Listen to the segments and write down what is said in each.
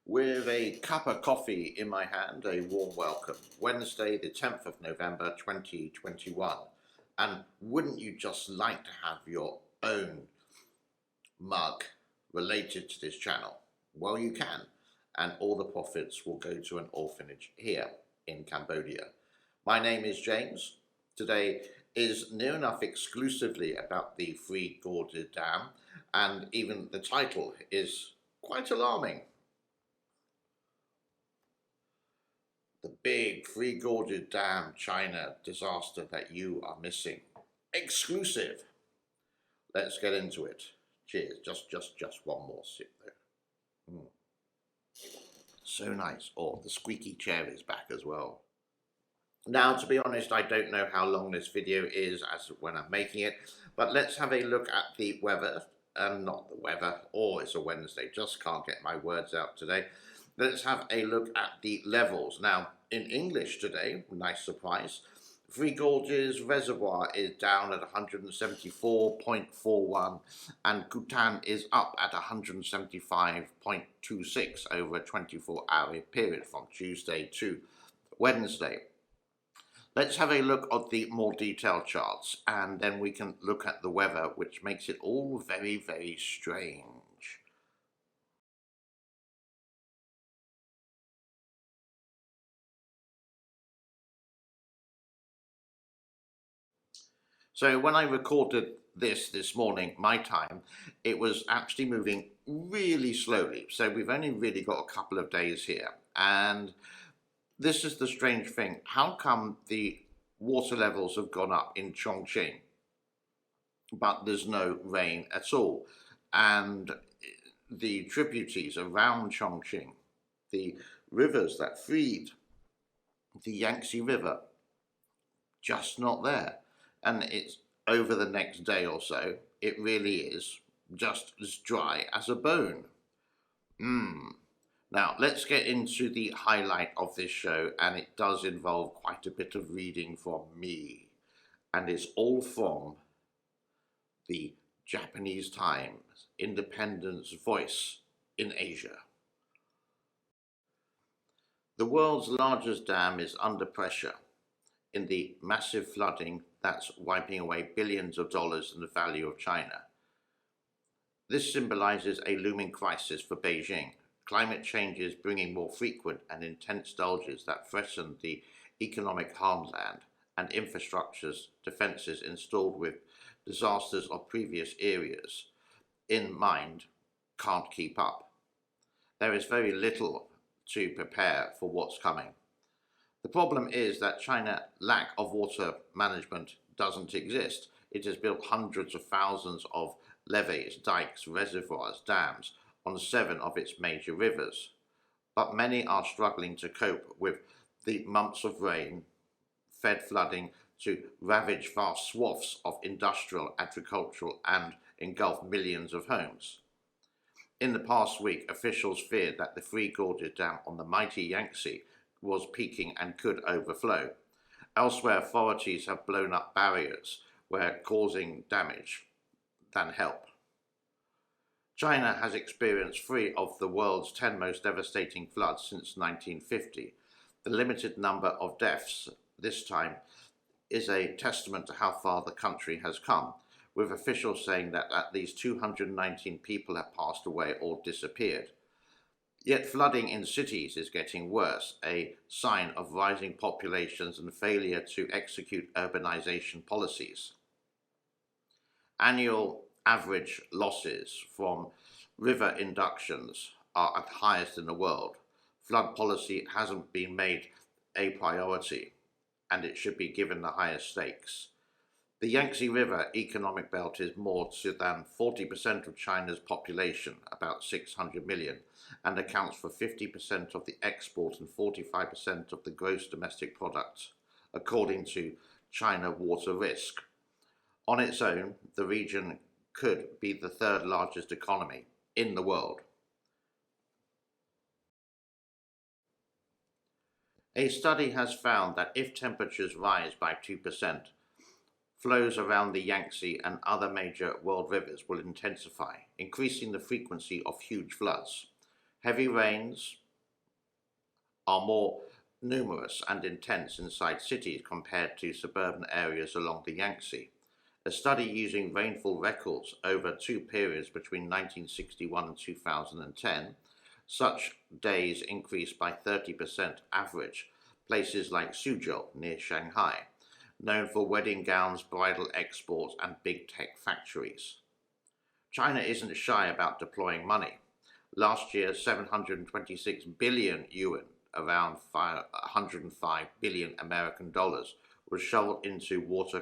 with a cup of coffee in my hand, a warm welcome. Wednesday, the 10th of November 2021. And wouldn't you just like to have your own mug related to this channel? Well, you can, and all the profits will go to an orphanage here in Cambodia. My name is James. Today is near enough exclusively about the Three Gorges Dam, and even the title is quite alarming. The big Three Gorges Dam China disaster that you are missing. Exclusive. Let's get into it. Cheers. Just one more sip there. So nice. Oh, the squeaky chair is back as well. Now, to be honest, I don't know how long this video is as when I'm making it, but let's have a look at the weather. Not the weather, it's a Wednesday, just can't get my words out today. Let's have a look at the levels. Now, in English today, nice surprise, Three Gorges Reservoir is down at 174.41 and Kutan is up at 175.26 over a 24-hour period from Tuesday to Wednesday. Let's have a look at the more detailed charts, and then we can look at the weather, which makes it all very, very strange. So when I recorded this morning, my time, it was actually moving really slowly. So we've only really got a couple of days here. And this is the strange thing. How come the water levels have gone up in Chongqing, but there's no rain at all? And the tributaries around Chongqing, the rivers that feed the Yangtze River, just not there. And it's over the next day or so, it really is just as dry as a bone. Now, let's get into the highlight of this show, and it does involve quite a bit of reading from me. And it's all from the Japanese Times, Independent's Voice in Asia. The world's largest dam is under pressure in the massive flooding that's wiping away billions of dollars in the value of China. This symbolizes a looming crisis for Beijing. Climate change is bringing more frequent and intense dulges that threaten the economic heartland, and infrastructure's defenses installed with disasters of previous eras in mind can't keep up. There is very little to prepare for what's coming. The problem is that China's lack of water management doesn't exist. It has built hundreds of thousands of levees, dikes, reservoirs, dams on 7 of its major rivers. But many are struggling to cope with the months of rain, fed flooding to ravage vast swaths of industrial, agricultural and engulf millions of homes. In the past week, officials feared that the Three Gorges Dam on the mighty Yangtze was peaking and could overflow. Elsewhere, authorities have blown up barriers where causing damage than help. China has experienced 3 of the world's 10 most devastating floods since 1950. The limited number of deaths this time is a testament to how far the country has come, with officials saying that at least 219 people have passed away or disappeared. Yet flooding in cities is getting worse, a sign of rising populations and failure to execute urbanization policies. Annual average losses from river inductions are at highest in the world. Flood policy hasn't been made a priority, and it should be given the highest stakes. The Yangtze River economic belt is more than 40% of China's population, about 600 million, and accounts for 50% of the export and 45% of the gross domestic product, according to China Water Risk. On its own, the region could be the 3rd largest economy in the world. A study has found that if temperatures rise by 2%, flows around the Yangtze and other major world rivers will intensify, increasing the frequency of huge floods. Heavy rains are more numerous and intense inside cities compared to suburban areas along the Yangtze. A study using rainfall records over two periods between 1961 and 2010, such days increased by 30% average. Places like Suzhou near Shanghai, known for wedding gowns, bridal exports, and big tech factories. China isn't shy about deploying money. Last year, 726 billion yuan, around 105 billion American dollars, was shoveled into water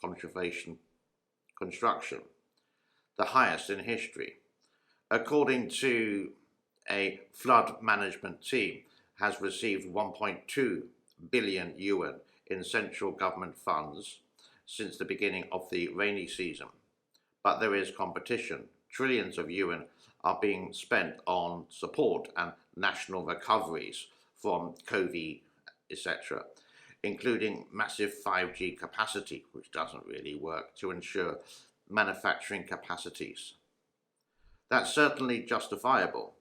conservation construction, the highest in history. According to a flood management team, has received 1.2 billion yuan in central government funds since the beginning of the rainy season. But there is competition. Trillions of yuan are being spent on support and national recoveries from COVID, etc., including massive 5G capacity, which doesn't really work, to ensure manufacturing capacities. That's certainly justifiable.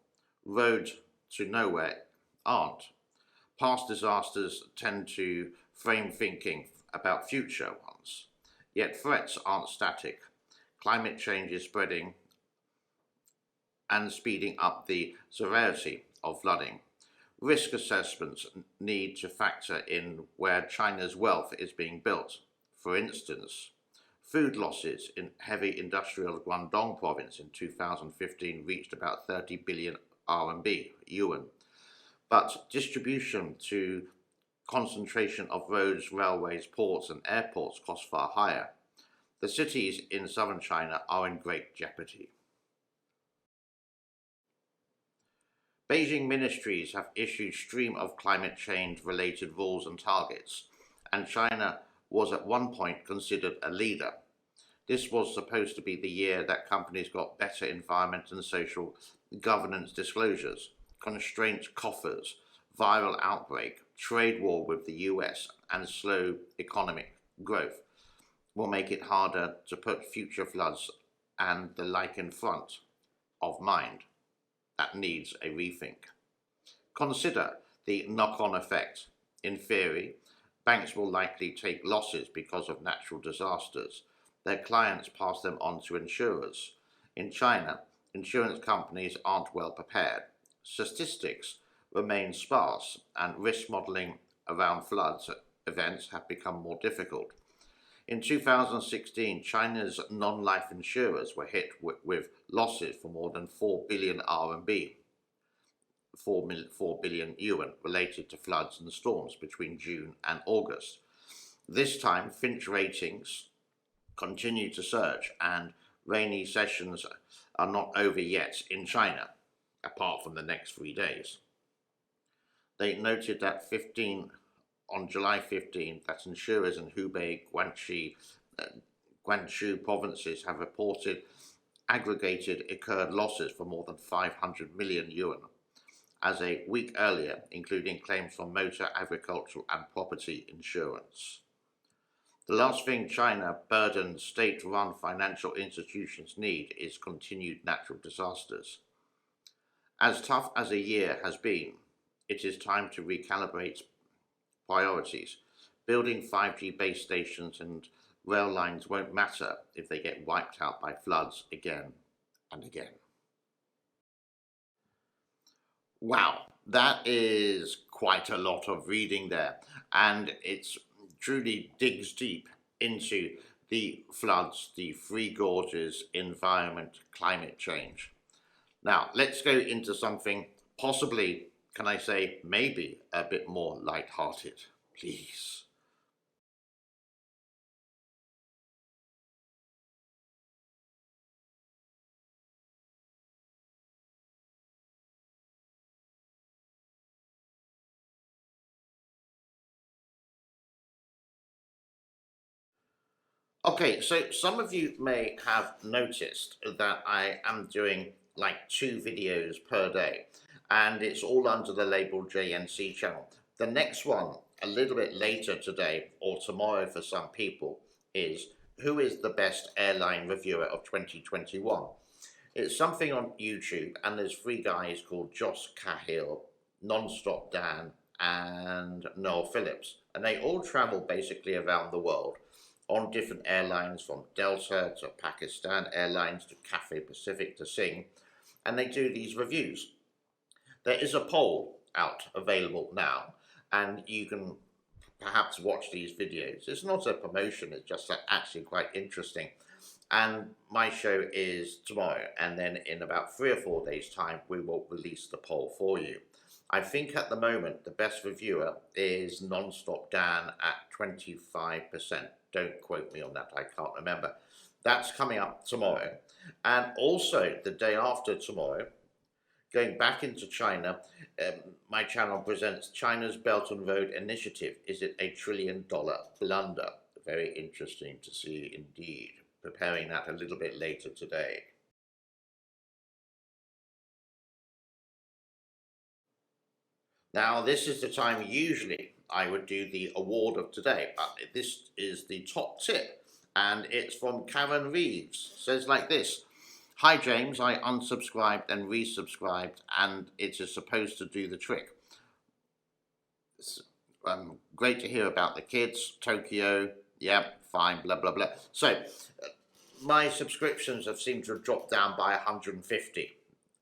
Roads to nowhere aren't. Past disasters tend to frame thinking about future ones. Yet threats aren't static. Climate change is spreading and speeding up the severity of flooding. Risk assessments need to factor in where China's wealth is being built. For instance, food losses in heavy industrial Guangdong province in 2015 reached about 30 billion RMB, yuan. But distribution to concentration of roads, railways, ports and airports costs far higher. The cities in southern China are in great jeopardy. Beijing ministries have issued stream of climate change related rules and targets, and China was at one point considered a leader. This was supposed to be the year that companies got better environment and social governance disclosures. Constraints coffers, viral outbreak, trade war with the US, and slow economic growth will make it harder to put future floods and the like in front of mind. That needs a rethink. Consider the knock-on effect. In theory, banks will likely take losses because of natural disasters. Their clients pass them on to insurers. In China, insurance companies aren't well prepared. Statistics remain sparse, and risk modelling around floods events have become more difficult. In 2016, China's non-life insurers were hit with losses for more than 4 billion RMB, 4 billion yuan, related to floods and storms between June and August. This time, Finch ratings continue to surge, and rainy sessions are not over yet in China, apart from the next 3 days. They noted that on July 15, that insurers in Hubei, Guangzhou provinces have reported aggregated incurred losses for more than 500 million yuan, as a week earlier, including claims from motor, agricultural and property insurance. The last thing China burdened state-run financial institutions need is continued natural disasters. As tough as a year has been, it is time to recalibrate priorities. Building 5G base stations and rail lines won't matter if they get wiped out by floods again and again. Wow, that is quite a lot of reading there, and it truly digs deep into the floods, the Three Gorges, environment, climate change. Now, let's go into something possibly, can I say, maybe a bit more light-hearted, please. Okay, so some of you may have noticed that I am doing like 2 videos per day, and it's all under the label JNC channel. The next one, a little bit later today, or tomorrow for some people, is who is the best airline reviewer of 2021? It's something on YouTube, and there's three guys called Josh Cahill, Nonstop Dan, and Noel Phillips, and they all travel basically around the world on different airlines, from Delta to Pakistan Airlines to Cathay Pacific to Sing, and they do these reviews. There is a poll out available now, and you can perhaps watch these videos. It's not a promotion, it's just actually quite interesting. And my show is tomorrow, and then in about 3 or 4 days' time, we will release the poll for you. I think at the moment, the best reviewer is Nonstop Dan at 25%. Don't quote me on that, I can't remember. That's coming up tomorrow. And also, the day after tomorrow, going back into China, my channel presents China's Belt and Road Initiative. Is it a $1 trillion blunder? Very interesting to see indeed. Preparing that a little bit later today. Now, this is the time usually I would do the award of today, but this is the top tip, and it's from Karen Reeves. It says like this: "Hi James, I unsubscribed and resubscribed, and it is supposed to do the trick. It's, great to hear about the kids, Tokyo, yeah, fine, blah, blah, blah." So, my subscriptions have seemed to have dropped down by 150,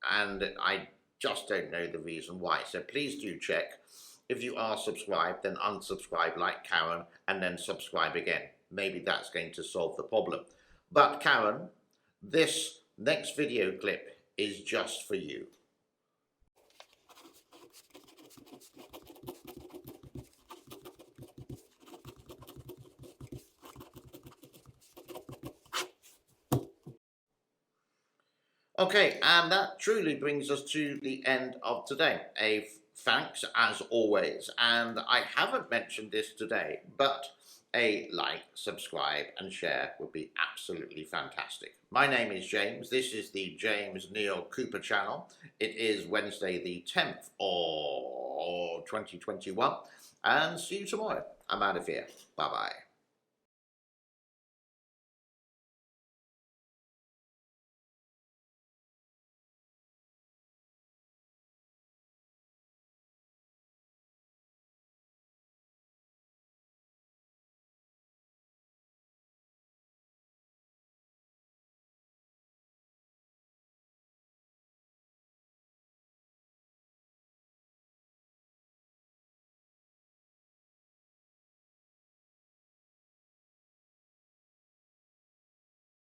and I just don't know the reason why. So please do check. If you are subscribed, then unsubscribe like Karen, and then subscribe again. Maybe that's going to solve the problem. But Karen, this next video clip is just for you. Okay, and that truly brings us to the end of today. A thanks as always, and I haven't mentioned this today, but a like, subscribe and share would be absolutely fantastic. My name is James. This is the James Neil Cooper channel. It is Wednesday the 10th of 2021, and see you tomorrow. I'm out of here. Bye-bye.